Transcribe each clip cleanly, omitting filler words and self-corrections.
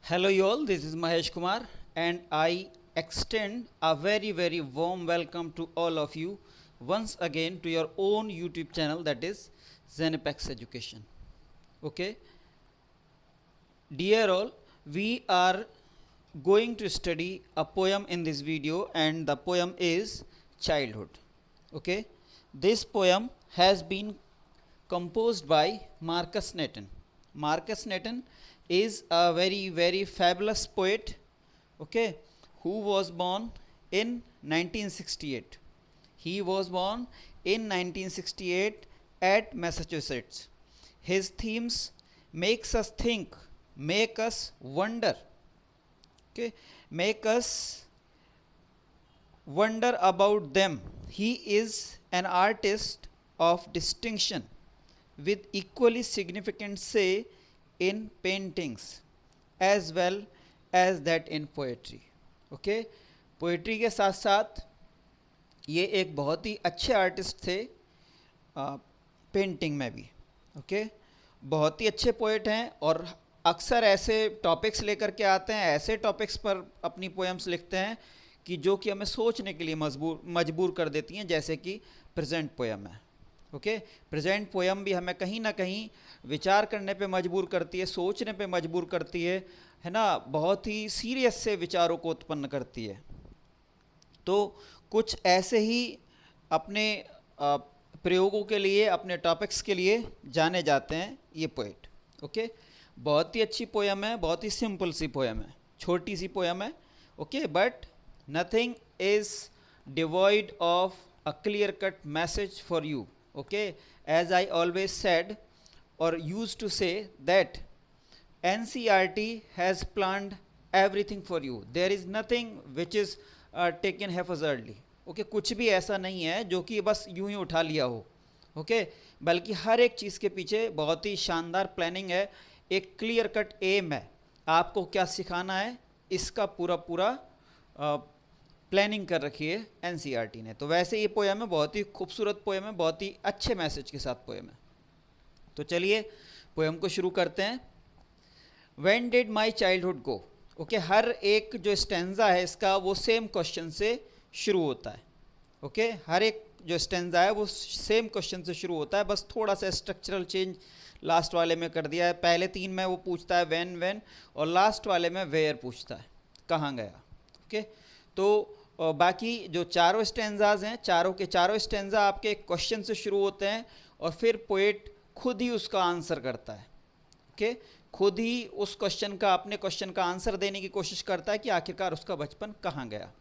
Hello, you all. This is Mahesh Kumar, and I extend a very warm welcome to all of you once again to your own YouTube channel, that is Zenepex Education. Okay, dear all, we are going to study a poem in this video, and the poem is Childhood. Okay, this poem has been composed by Marcus Nathan. Marcus Nathan is a very fabulous poet, okay, who was born in 1968. He was born in 1968 at Massachusetts. His themes makes us think, make us wonder, okay, make us wonder about them. He is an artist of distinction with equally significant say in paintings as well as that in poetry. Okay, poetry के साथ साथ ये एक बहुत ही अच्छे artist थे painting में भी. ओके, बहुत ही अच्छे पोएट हैं और अक्सर ऐसे टॉपिक्स लेकर के आते हैं, ऐसे टॉपिक्स पर अपनी पोएम्स लिखते हैं कि जो कि हमें सोचने के लिए मजबूर कर देती हैं, जैसे कि प्रेजेंट पोएम है. ओके, प्रेजेंट पोएम भी हमें कहीं ना कहीं विचार करने पे मजबूर करती है, सोचने पे मजबूर करती है ना, बहुत ही सीरियस से विचारों को उत्पन्न करती है. तो कुछ ऐसे ही अपने प्रयोगों के लिए, अपने टॉपिक्स के लिए जाने जाते हैं ये पोएट. ओके, बहुत ही अच्छी पोएम है, बहुत ही सिंपल सी पोएम है, छोटी सी पोएम है. Okay, but nothing is devoid of a clear cut message for you. Okay, as I always said or used to say that NCERT has planned everything for you. There is nothing which is taken haphazardly. Okay, कुछ भी ऐसा नहीं है जो कि बस यूं ही उठा लिया हो. Okay, बल्कि हर एक चीज़ के पीछे बहुत ही शानदार प्लानिंग है, एक क्लियर कट एम है, आपको क्या सिखाना है इसका पूरा प्लानिंग कर रखी है एनसीईआरटी ने. तो वैसे ये पोएम है, बहुत ही खूबसूरत पोएम है, बहुत ही अच्छे मैसेज के साथ पोएम है. तो चलिए पोएम को शुरू करते हैं. When did my childhood go. Okay, हर एक जो स्टेंजा है इसका वो सेम क्वेश्चन से शुरू होता है. ओके, हर एक जो स्टेंजा है वो सेम क्वेश्चन से शुरू होता है, बस थोड़ा सा स्ट्रक्चरल चेंज लास्ट वाले में कर दिया है. पहले तीन में वो पूछता है व्हेन, और लास्ट वाले में वेयर पूछता है, कहाँ गया. ओके, तो बाकी जो चारों स्टेंजाज हैं, चारों के चारों स्टेंजा आपके एक क्वेश्चन से शुरू होते हैं और फिर पोएट खुद ही उसका आंसर करता है. ओके, खुद ही उस क्वेश्चन का, अपने क्वेश्चन का आंसर देने की कोशिश करता है कि आखिरकार उसका बचपन कहाँ गया.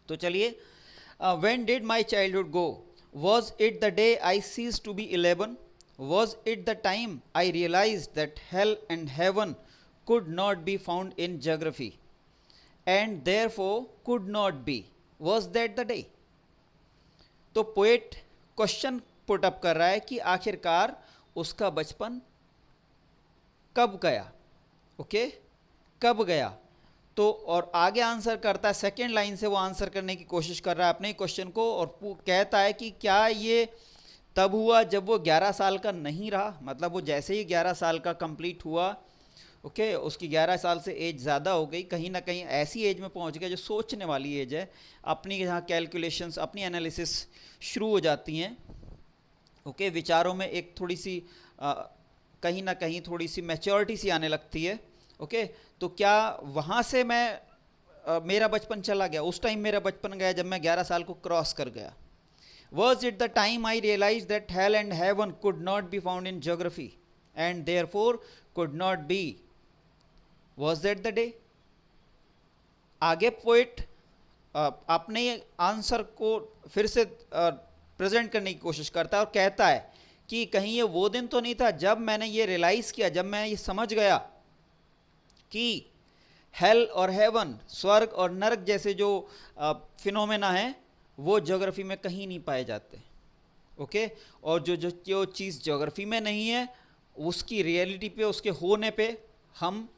तो चलिए, when did my childhood go. Was it the day I ceased to be 11. Was it the time I realise that hell and heaven could not be found in geography and therefore could not be. Was that the day? तो poet question put up कर रहा है कि आखिरकार उसका बचपन कब गया. ओके, कब गया. तो और आगे आंसर करता है, सेकेंड लाइन से वो आंसर करने की कोशिश कर रहा है अपने क्वेश्चन को, और कहता है कि क्या ये तब हुआ जब वो 11 साल का नहीं रहा. मतलब वो जैसे ही 11 साल का कंप्लीट हुआ, ओके, उसकी 11 साल से एज ज़्यादा हो गई, कहीं ना कहीं ऐसी एज में पहुंच गया जो सोचने वाली एज है, अपनी जहाँ कैलकुलेशंस, अपनी एनालिसिस शुरू हो जाती हैं. ओके, विचारों में एक थोड़ी सी कहीं ना कहीं थोड़ी सी मैच्योरिटी सी आने लगती है. ओके, तो क्या वहाँ से मेरा बचपन चला गया, उस टाइम मेरा बचपन गया जब मैं 11 साल को क्रॉस कर गया. Was it the time I realise that hell and heaven could not be found in geography and therefore could not be. Was that the day? आगे पोइट अपने आंसर को फिर से प्रेजेंट करने की कोशिश करता है और कहता है कि कहीं ये वो दिन तो नहीं था जब मैंने ये रियलाइज किया, जब मैं ये समझ गया कि हेल और हेवन, स्वर्ग और नरक जैसे जो फिनोमेना हैं वो ज्योग्राफी में कहीं नहीं पाए जाते. ओके, और जो चीज़ ज्योग्राफी में नहीं है उसकी रियलिटी पे, उसके होने पे हम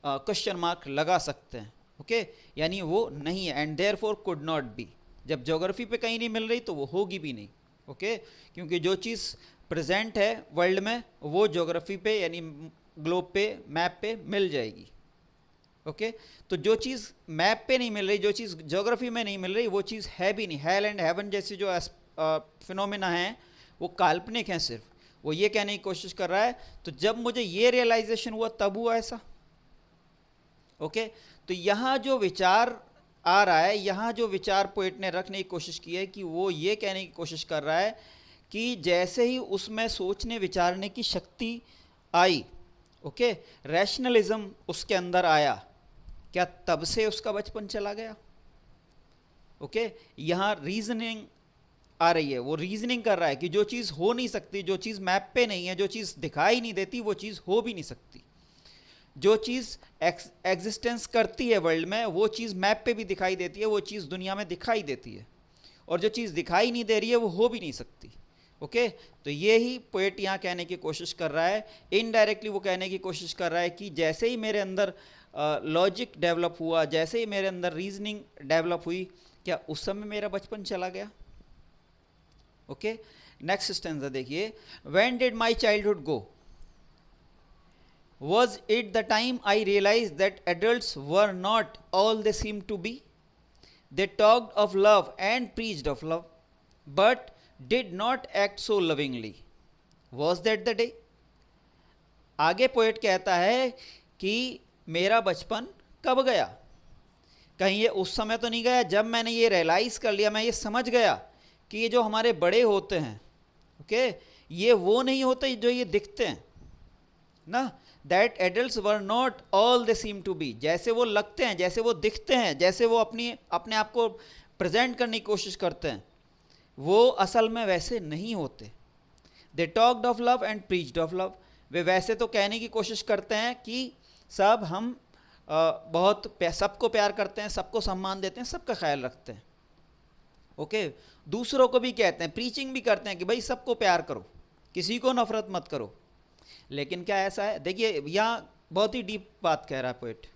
क्वेश्चन मार्क लगा सकते हैं. ओके, यानी वो नहीं है. And therefore could not B. जब ज्योग्राफी पे कहीं नहीं मिल रही तो वो होगी भी नहीं. ओके, क्योंकि जो चीज़ प्रेजेंट है वर्ल्ड में वो ज्योग्राफी पे यानी ग्लोब पे, मैप पे मिल जाएगी. ओके, तो जो चीज़ मैप पे नहीं मिल रही, जो चीज़ ज्योग्राफी में नहीं मिल रही, वो चीज़ है भी नहीं। हेल एंड हेवन जैसी जो फिनोमिना हैं वो काल्पनिक हैं सिर्फ। वो ये कहने की कोशिश कर रहा है। तो जब मुझे ये रियलाइजेशन हुआ तब हुआ ऐसा। ओके, तो यहाँ जो विचार आ रहा है, यहाँ जो विचार पोएट ने रखने की कोशिश की है कि वो ये कहने की कोशिश कर रहा है कि जैसे ही उसमें सोचने विचारने की शक्ति आई, ओके, रैशनलिज्म उसके अंदर आया, क्या तब से उसका बचपन चला गया? ओके, यहाँ रीजनिंग आ रही है, वो रीजनिंग कर रहा है कि जो चीज़ हो नहीं सकती, जो चीज़ मैप पे नहीं है, जो चीज़ दिखाई नहीं देती, वो चीज़ हो भी नहीं सकती। जो चीज़ एग्जिस्टेंस करती है वर्ल्ड में, वो चीज़ मैप पे भी दिखाई देती है, वो चीज़ दुनिया में दिखाई देती है, और जो चीज़ दिखाई नहीं दे रही है वो हो भी नहीं सकती। ओके, तो ये ही पोएट यहाँ कहने की कोशिश कर रहा है। इनडायरेक्टली वो कहने की कोशिश कर रहा है कि जैसे ही मेरे अंदर लॉजिक डेवलप हुआ, जैसे ही मेरे अंदर रीजनिंग डेवलप हुई, क्या उस समय मेरा बचपन चला गया? ओके, नेक्स्ट स्टेंजा देखिए। When did my childhood go? Was it the time I realized that adults were not all they seemed to be? They talked of love and preached of love, but did not act so lovingly. Was that the day? आगे poet कहता है कि मेरा बचपन कब गया? कहीं ये उस समय तो नहीं गया जब मैंने ये रियलाइज कर लिया, मैं ये समझ गया कि ये जो हमारे बड़े होते हैं, ओके, ये वो नहीं होते जो ये दिखते हैं ना। That adults were not all they seem to be, जैसे वो लगते हैं, जैसे वो दिखते हैं, जैसे वो अपने आप को प्रेजेंट करने की कोशिश करते हैं, वो असल में वैसे नहीं होते। They talked of love and preached of love, वे वैसे तो कहने की कोशिश करते हैं कि सब हम बहुत सबको प्यार करते हैं, सबको सम्मान देते हैं, सबका ख्याल रखते हैं। ओके, दूसरों को भी कहते हैं, प्रीचिंग भी करते हैं कि भाई सबको प्यार करो, किसी को नफरत मत करो। लेकिन क्या ऐसा है? देखिए यहाँ बहुत ही डीप बात कह रहा है पोएट।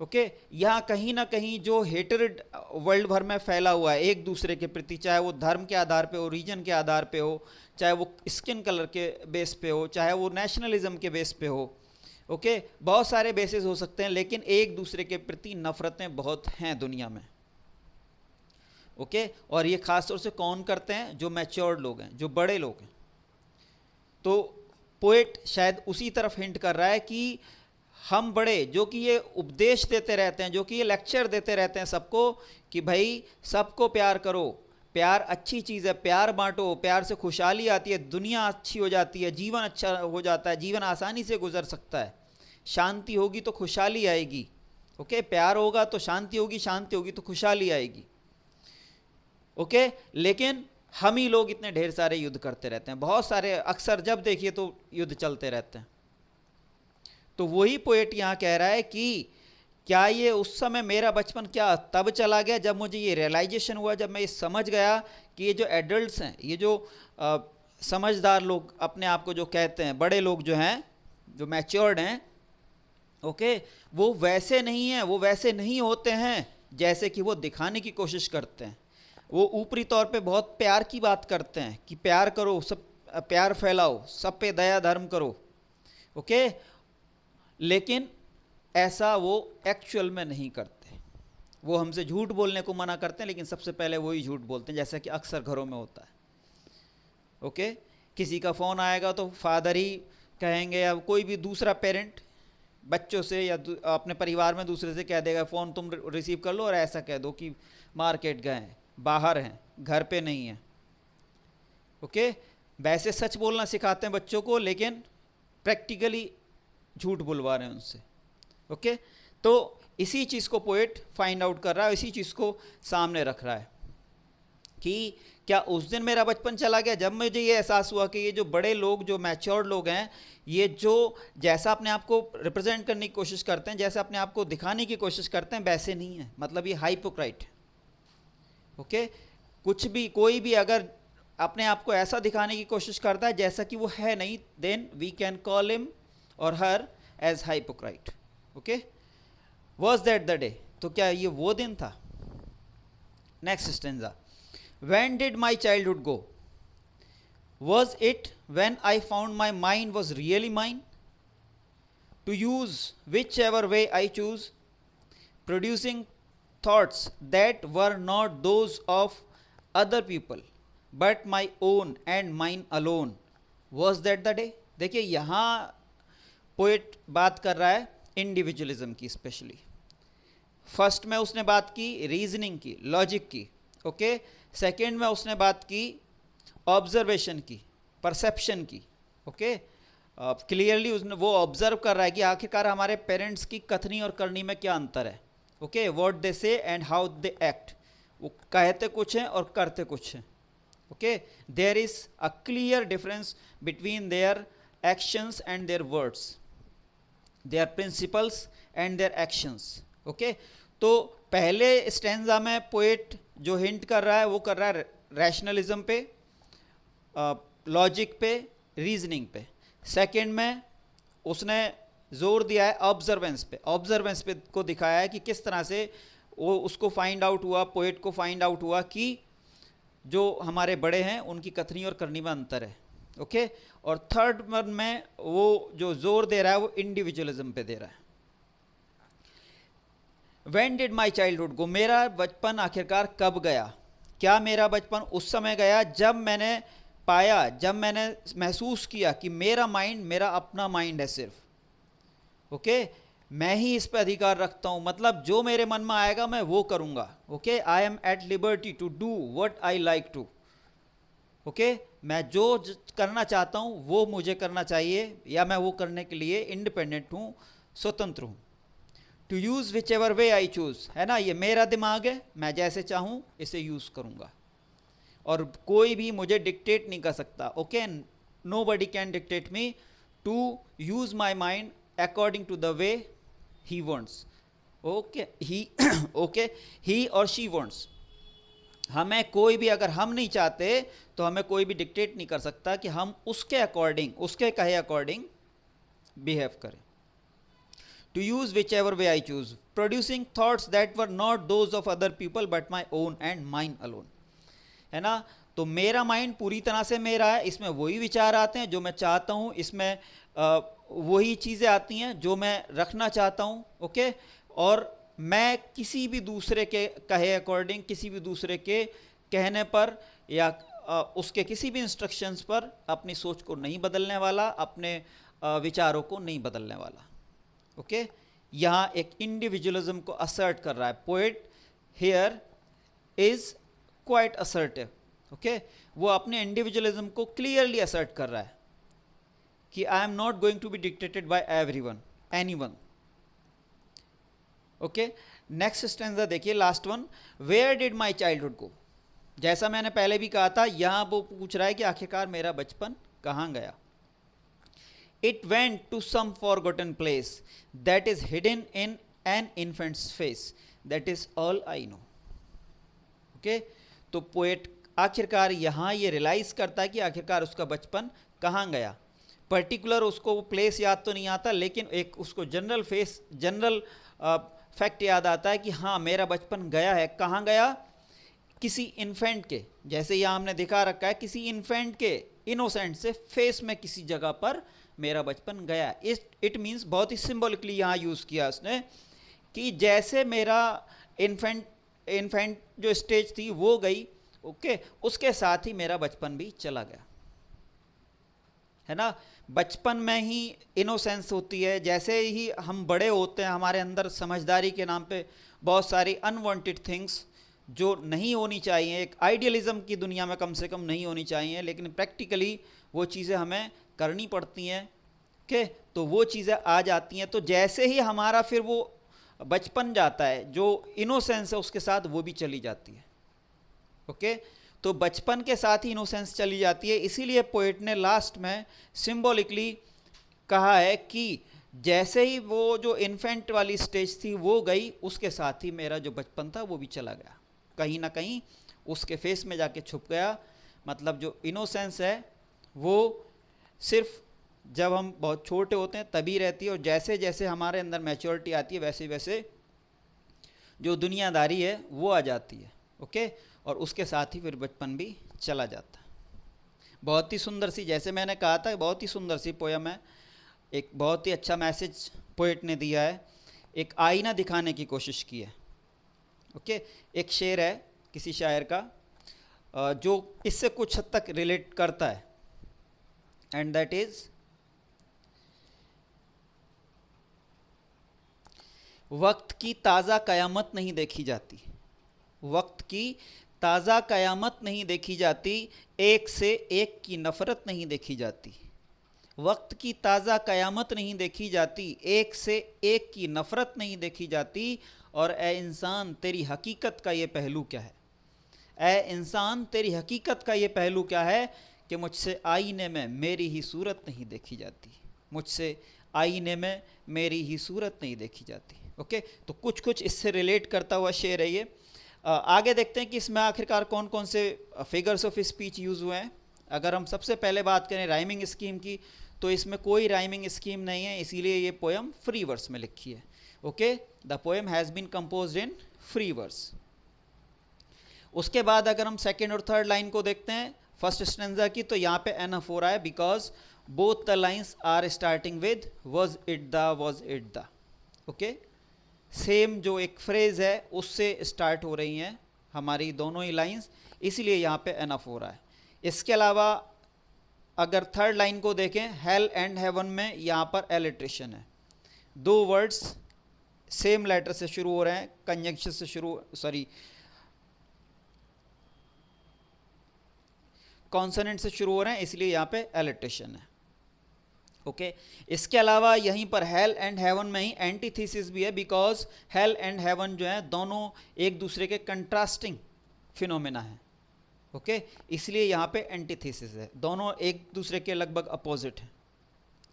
ओके, यहाँ कहीं ना कहीं जो हेटरेड वर्ल्ड भर में फैला हुआ है एक दूसरे के प्रति, चाहे वो धर्म के आधार पे हो, रीजन के आधार पे हो, चाहे वो स्किन कलर के बेस पे हो, चाहे वो नेशनलिज्म के बेस पे हो, ओके, बहुत सारे बेसिस हो सकते हैं, लेकिन एक दूसरे के प्रति नफरतें बहुत हैं दुनिया में। ओके, और ये खासतौर से कौन करते हैं? जो मैच्योर्ड लोग हैं, जो बड़े लोग हैं। तो पोएट शायद उसी तरफ हिंट कर रहा है कि हम बड़े जो कि ये उपदेश देते रहते हैं, जो कि ये लेक्चर देते रहते हैं सबको कि भाई सबको प्यार करो, प्यार अच्छी चीज़ है, प्यार बांटो, प्यार से खुशहाली आती है, दुनिया अच्छी हो जाती है, जीवन अच्छा हो जाता है, जीवन आसानी से गुजर सकता है, शांति होगी तो खुशहाली आएगी। ओके, प्यार होगा तो शांति होगी, शांति होगी तो खुशहाली आएगी। ओके, लेकिन हम ही लोग इतने ढेर सारे युद्ध करते रहते हैं, बहुत सारे, अक्सर जब देखिए तो युद्ध चलते रहते हैं। तो वही पोएट यहाँ कह रहा है कि क्या ये उस समय मेरा बचपन क्या तब चला गया जब मुझे ये रियलाइजेशन हुआ, जब मैं ये समझ गया कि ये जो एडल्ट्स हैं, ये जो समझदार लोग अपने आप को जो कहते हैं, बड़े लोग जो हैं, जो मैच्योर्ड हैं, ओके, वो वैसे नहीं हैं, वो वैसे नहीं होते हैं जैसे कि वो दिखाने की कोशिश करते हैं। वो ऊपरी तौर पे बहुत प्यार की बात करते हैं कि प्यार करो, सब प्यार फैलाओ, सब पे दया धर्म करो, ओके, लेकिन ऐसा वो एक्चुअल में नहीं करते। वो हमसे झूठ बोलने को मना करते हैं, लेकिन सबसे पहले वही झूठ बोलते हैं, जैसा कि अक्सर घरों में होता है। ओके, किसी का फ़ोन आएगा तो फादर ही कहेंगे या कोई भी दूसरा पेरेंट बच्चों से या अपने परिवार में दूसरे से कह देगा फ़ोन तुम रिसीव कर लो, और ऐसा कह दो कि मार्केट गए हैं, बाहर हैं, घर पे नहीं है। ओके, वैसे सच बोलना सिखाते हैं बच्चों को, लेकिन प्रैक्टिकली झूठ बुलवा रहे हैं उनसे। ओके, तो इसी चीज़ को पोएट फाइंड आउट कर रहा है, इसी चीज़ को सामने रख रहा है कि क्या उस दिन मेरा बचपन चला गया जब मुझे ये एहसास हुआ कि ये जो बड़े लोग, जो मैच्योर्ड लोग हैं, ये जो जैसा अपने आप को रिप्रेजेंट करने की कोशिश करते हैं, जैसा अपने आप को दिखाने की कोशिश करते हैं, वैसे नहीं है, मतलब ये हाइपोक्राइट है। ओके, कुछ भी, कोई भी अगर अपने आप को ऐसा दिखाने की कोशिश करता है जैसा कि वो है नहीं, then we can call him or her as hypocrite. Okay, was that the day? तो क्या ये वो दिन था? Next stanza. When did my childhood go? Was it when I found my mind was really mine? To use whichever way I choose, producing thoughts that were not those of other people but my own and mine alone, was that the day. देखिए यहाँ poet बात कर रहा है individualism की, specially first में उसने बात की रीजनिंग की, लॉजिक की, ओके। सेकेंड में उसने बात की ऑब्जर्वेशन की, परसेप्शन की, ओके। क्लियरली उसने वो ऑब्जर्व कर रहा है कि आखिरकार हमारे पेरेंट्स की कथनी और करनी में क्या अंतर है, ओके। व्हाट दे से एंड हाउ दे एक्ट, वो कहते कुछ हैं और करते कुछ हैं, okay. There is a clear difference between their actions and their words, their principles and their actions, okay. तो पहले स्टैंजा में पोएट जो हिंट कर रहा है वो कर रहा है रैशनलिज्म पे, लॉजिक पे, रीजनिंग पे। सेकंड में उसने जोर दिया है ऑब्जर्वेंस पे, ऑब्जर्वेंस पे को दिखाया है कि किस तरह से वो उसको फाइंड आउट हुआ, पोएट को फाइंड आउट हुआ कि जो हमारे बड़े हैं उनकी कथनी और करनी में अंतर है, ओके। और थर्ड वन में वो जो जोर दे रहा है वो इंडिविजुअलिज्म पे दे रहा है। When did my childhood go, मेरा बचपन आखिरकार कब गया। क्या मेरा बचपन उस समय गया जब मैंने पाया, जब मैंने महसूस किया कि मेरा माइंड मेरा अपना माइंड है सिर्फ, ओके। मैं ही इस पर अधिकार रखता हूं, मतलब जो मेरे मन में आएगा मैं वो करूंगा, okay. I am at liberty to do what I like to, okay. मैं जो करना चाहता हूं वो मुझे करना चाहिए, या मैं वो करने के लिए इंडिपेंडेंट हूं, स्वतंत्र हूं। To use whichever way I choose, है ना, ये मेरा दिमाग है, मैं जैसे चाहूं इसे यूज करूंगा और कोई भी मुझे डिक्टेट नहीं कर सकता, okay. Nobody can dictate me to use my mind according to the way he wants, okay. He okay, he or she wants. हमें कोई भी, अगर हम नहीं चाहते तो हमें कोई भी डिक्टेट नहीं कर सकता कि हम उसके अकॉर्डिंग, उसके कहे अकॉर्डिंग बिहेव करें। To use whichever way I choose, producing thoughts that were not those of other people but my own and mine alone, है ना। तो मेरा माइंड पूरी तरह से मेरा है, इसमें वही विचार आते हैं जो मैं चाहता हूँ, इसमें वही चीज़ें आती हैं जो मैं रखना चाहता हूँ, ओके। और मैं किसी भी दूसरे के कहे अकॉर्डिंग, किसी भी दूसरे के कहने पर या उसके किसी भी इंस्ट्रक्शंस पर अपनी सोच को नहीं बदलने वाला, अपने विचारों को नहीं बदलने वाला, ओके। यहाँ एक इंडिविजुअलिज्म को असर्ट कर रहा है poet, here is quite assertive, okay. वो अपने इंडिविजुअलिज्म को क्लियरली असर्ट कर रहा है कि I am not going to be dictated by everyone, anyone, okay. Next stanza देखिए, last one, where did my childhood go. जैसा मैंने पहले भी कहा था, यहाँ वो पूछ रहा है कि आखिरकार मेरा बचपन कहाँ गया। It went to some forgotten place that is hidden in an infant's face. That is all I know. Okay? तो पोएट आखिरकार यहाँ ये रियलाइज करता है कि आखिरकार उसका बचपन कहाँ गया। पर्टिकुलर उसको वो प्लेस याद तो नहीं आता, लेकिन एक उसको जनरल फैक्ट याद आता है कि हाँ मेरा बचपन गया है। कहाँ गया? किसी इन्फेंट के, जैसे यहाँ हमने दिखा रखा है, किसी इन्फेंट के इनोसेंट से फेस में किसी जगह पर मेरा बचपन गया। इट मीन्स बहुत ही सिंबॉलिकली यहाँ यूज़ किया उसने कि जैसे मेरा इन्फेंट जो स्टेज थी वो गई, ओके, उसके साथ ही मेरा बचपन भी चला गया, है ना। बचपन में ही इनोसेंस होती है, जैसे ही हम बड़े होते हैं हमारे अंदर समझदारी के नाम पे बहुत सारी अनवांटेड थिंग्स जो नहीं होनी चाहिए, एक आइडियलिज्म की दुनिया में कम से कम नहीं होनी चाहिए, लेकिन प्रैक्टिकली वो चीज़ें हमें करनी पड़ती हैं, ओके। तो वो चीज़ें आ जाती हैं, तो जैसे ही हमारा फिर वो बचपन जाता है, जो इनोसेंस है उसके साथ वो भी चली जाती है, ओके। तो बचपन के साथ ही इनोसेंस चली जाती है, इसीलिए पोएट ने लास्ट में सिंबॉलिकली कहा है कि जैसे ही वो जो इन्फेंट वाली स्टेज थी वो गई, उसके साथ ही मेरा जो बचपन था वो भी चला गया, कहीं ना कहीं उसके फेस में जाके छुप गया। मतलब जो इनोसेंस है वो सिर्फ जब हम बहुत छोटे होते हैं तभी रहती है, और जैसे जैसे हमारे अंदर मैच्योरिटी आती है वैसे वैसे जो दुनियादारी है वो आ जाती है, ओके। और उसके साथ ही फिर बचपन भी चला जाता है। बहुत ही सुंदर सी, जैसे मैंने कहा था, बहुत ही सुंदर सी पोयम है। एक बहुत ही अच्छा मैसेज पोएट ने दिया है, एक आईना दिखाने की कोशिश की है। ओके, एक शेर है किसी शायर का जो इससे कुछ हद तक रिलेट करता है, एंड दैट इज, वक्त की ताज़ा कयामत नहीं देखी जाती, वक्त की ताज़ा कयामत नहीं देखी जाती, एक से एक की नफ़रत नहीं देखी जाती। वक्त की ताज़ा कयामत नहीं देखी जाती, एक से एक की नफ़रत नहीं देखी जाती। और ए इंसान तेरी हकीकत का ये पहलू क्या है, ए इंसान तेरी हकीकत का ये पहलू क्या है कि मुझसे आईने में मेरी ही सूरत नहीं देखी जाती, मुझसे आईने में मेरी ही सूरत नहीं देखी जाती। ओके, तो कुछ कुछ इससे रिलेट करता हुआ शेर है ये। आगे देखते हैं कि इसमें आखिरकार कौन कौन से फिगर्स ऑफ स्पीच यूज़ हुए हैं। अगर हम सबसे पहले बात करें राइमिंग स्कीम की, तो इसमें कोई राइमिंग स्कीम नहीं है, इसीलिए ये पोएम फ्री वर्स में लिखी है। Okay, the poem has been composed in free verse. उसके बाद अगर हम सेकेंड और थर्ड लाइन को देखते हैं फर्स्ट स्टेंजा की, तो यहाँ पे एनफ हो रहा है because both the lines are starting with was it the. Okay, same जो एक फ्रेज है उससे स्टार्ट हो रही हैं हमारी दोनों ही लाइंस, इसलिए यहाँ पे एनफ हो रहा है। इसके अलावा अगर थर्ड लाइन को देखें, हेल एंड हेवन में यहाँ पर एलिट्रेशन है, दो वर्ड्स सेम लेटर से शुरू हो रहे हैं, कंजंक्शन से शुरू, सॉरी कॉन्सोनेंट से शुरू हो रहे हैं, इसलिए यहाँ पे एलिट्रेशन है। ओके, इसके अलावा यहीं पर हेल एंड हेवन में ही एंटीथीसिस भी है, बिकॉज हेल एंड हेवन जो है दोनों एक दूसरे के कंट्रास्टिंग फिनोमेना है। ओके, इसलिए यहाँ पे एंटीथीसिस है, दोनों एक दूसरे के लगभग अपोजिट हैं।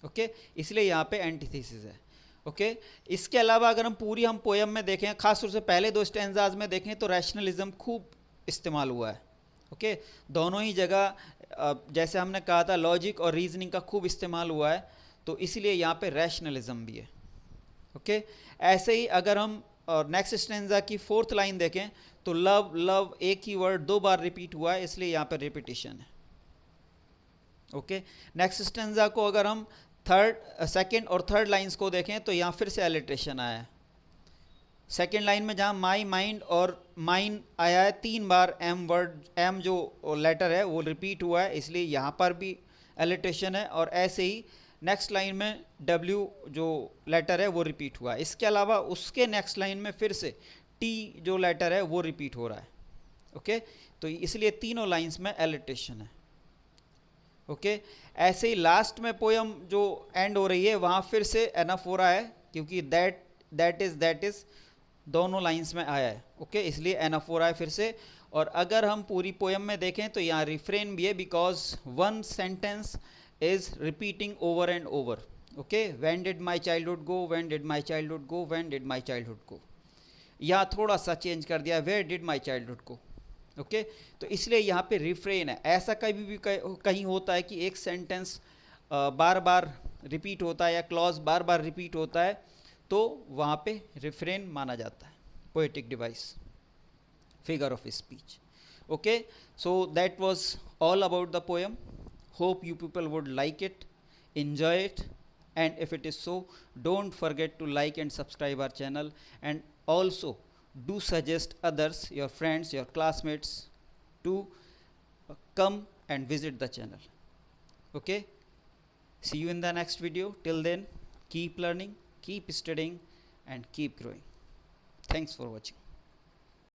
ओके, इसलिए यहाँ पे एंटीथीसिस है। ओके, इसके अलावा अगर हम पूरी पोएम में देखें, खास तौर से पहले दो स्टैंजाज में देखें, तो रैशनलिज्म खूब इस्तेमाल हुआ है। ओके, दोनों ही जगह जैसे हमने कहा था लॉजिक और रीजनिंग का खूब इस्तेमाल हुआ है, तो इसीलिए यहाँ पे रैशनलिज्म भी है। ओके, ऐसे ही अगर हम नेक्स्ट स्टैंजा की फोर्थ लाइन देखें, तो लव लव एक ही वर्ड दो बार रिपीट हुआ है, इसलिए यहाँ पे रिपीटिशन है। ओके, नेक्स्ट स्टैंजा को अगर हम सेकेंड और थर्ड लाइंस को देखें, तो यहाँ फिर से एलिट्रेशन आया है। सेकेंड लाइन में जहाँ माई माइंड और माइन आया है, तीन बार एम वर्ड, एम जो लेटर है वो रिपीट हुआ है, इसलिए यहाँ पर भी एलिट्रेशन है। और ऐसे ही नेक्स्ट लाइन में डब्ल्यू जो लेटर है वो रिपीट हुआ है। इसके अलावा उसके नेक्स्ट लाइन में फिर से टी जो लेटर है वो रिपीट हो रहा है। ओके, तो इसलिए तीनों लाइंस में एलिट्रेशन है। ओके, ऐसे ही लास्ट में पोयम जो एंड हो रही है वहाँ फिर से एनफ हो रहा है, क्योंकि दैट इज दोनों लाइंस में आया है। ओके, इसलिए एनफ हो रहा है फिर से। और अगर हम पूरी पोएम में देखें तो यहाँ रिफ्रेन भी है, because one sentence is repeating over and over. Okay, when did my childhood go, when did my childhood go, when did my childhood go. यहाँ थोड़ा सा चेंज कर दिया, where did my childhood go. Okay, तो इसलिए यहाँ पे refrain है। ऐसा कभी भी कहीं होता है कि एक सेंटेंस बार बार रिपीट होता है या क्लॉज बार बार रिपीट होता है, तो वहाँ पे रिफ्रेन माना जाता है, poetic device, figure of speech. Okay, so that was all about the poem. Hope you people would like it, enjoy it, and if it is so, don't forget to like and subscribe our channel, and also do suggest others, your friends, your classmates, to come and visit the channel. Okay, see you in the next video. Till then, keep learning, keep studying, and keep growing. Thanks for watching.